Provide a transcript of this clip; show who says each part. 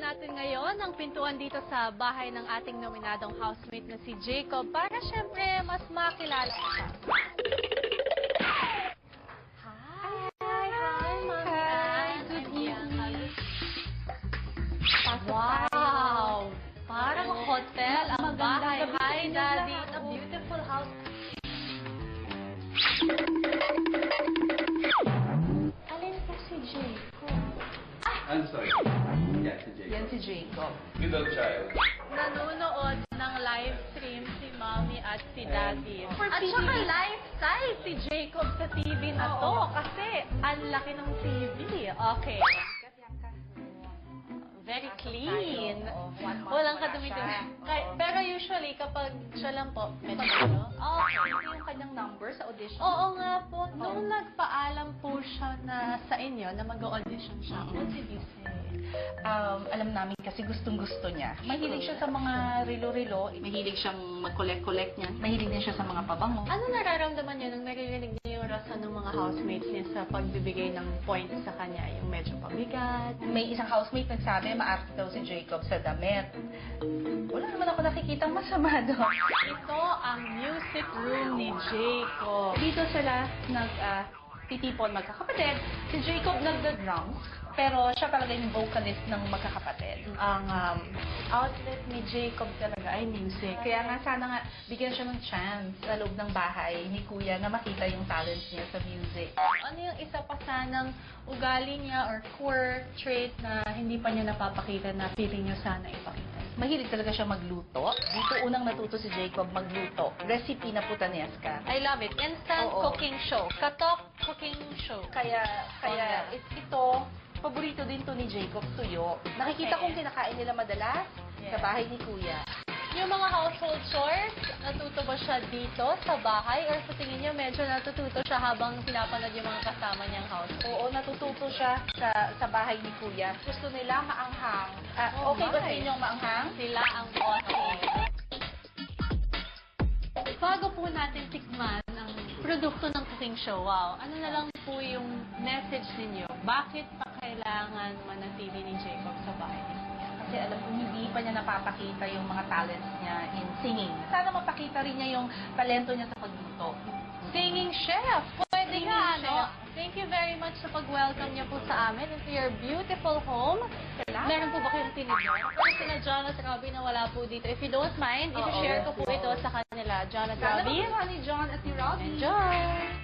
Speaker 1: natin ngayon ang pintuan dito sa bahay ng ating nominadong housemate na si Jacob para syempre mas makilala ko siya. Hi, Mami Ann. Good evening. Wow! Parang hotel ang bahay. Hi, Daddy. A beautiful house. Alin po si Jacob?
Speaker 2: I'm sorry. Yeah, si Jacob.
Speaker 3: Yan si Jacob.
Speaker 2: Middle child.
Speaker 1: Nanonood ng live stream si Mommy at si Daddy. At
Speaker 3: TV.
Speaker 1: saka lifestyle si Jacob sa TV na to. Kasi ang laki ng TV. Okay. Very clean. Walang kadumi-dumi. Pero usually, kapag siya lang po, medyo ano?
Speaker 3: Okay. Ito yung kanyang number sa audition.
Speaker 1: Oo nga po. Nung nagpaalam po siya na sa inyo na mag-audition siya, what did you say?
Speaker 3: Alam namin kasi gustong-gusto niya. Mahilig siya sa mga rilo-rilo. Mahilig siyang mag-collect-collect niya. Mahilig din siya sa mga pabango.
Speaker 1: Ano nararamdaman niyo nung naririnig niyo yung rason ng mga housemates niya sa pagbibigay ng points sa kanya? Yung medyo pabigat?
Speaker 3: May isang housemate nagsabi, maarte daw si Jacob sa damit. Wala naman ako nakikitang masama doon.
Speaker 1: Ito ang music room ni Jacob.
Speaker 3: Dito sila titipon magkakapatid. Si Jacob nagda-drums, pero siya talaga yung vocalist ng magkakapatid.
Speaker 1: Ang outlet ni Jacob talaga ay music.
Speaker 3: Kaya nga sana nga bigyan siya ng chance sa loob ng bahay ni Kuya na makita yung talent niya sa music.
Speaker 1: Ano yung isa pa sanang ugali niya or core trait na hindi pa niya napapakita na feeling niyo sana ipakita?
Speaker 3: Mahilig talaga siya magluto. Dito unang natuto si Jacob magluto. Recipe na putanesca.
Speaker 1: I love it. Instant
Speaker 3: Oo.
Speaker 1: cooking show. Katok cooking show.
Speaker 3: Kaya ito, paborito din to ni Jacob, tuyo. Nakikita kong kinakain nila madalas sa bahay ni Kuya.
Speaker 1: Yung mga household chores, natuto ba siya dito sa bahay? Or sa tingin niyo medyo natututo siya habang pinapanood yung mga kasama niyang household?
Speaker 3: Oo, natututo siya sa bahay ni Kuya. Gusto nila maanghang.
Speaker 1: Oh,
Speaker 3: Okay ba
Speaker 1: my.
Speaker 3: sa inyong maanghang?
Speaker 1: Sila ang bossing. Bago po natin tikman ang produkto ng cooking show, wow, ano na lang po yung message ninyo? Bakit pa kailangan manatili ni Jacob sa bahay ni Kuya?
Speaker 3: Kasi alam ko hindi pa niya napapakita yung mga talents niya in singing. Sana mapakita rin niya yung talento niya sa pagluto.
Speaker 1: Singing chef! Pwede
Speaker 3: Singing
Speaker 1: nga,
Speaker 3: chef.
Speaker 1: no? Thank you very much sa pag-welcome niyo po sa amin into your beautiful home. Meron po ba kayong tinidor? Kung sina John at Robbie na wala po dito. If you don't mind, i-share ko po ito sa kanila. John at
Speaker 3: Sana
Speaker 1: Robbie.
Speaker 3: makuha ni John at ni Robbie.
Speaker 1: Enjoy!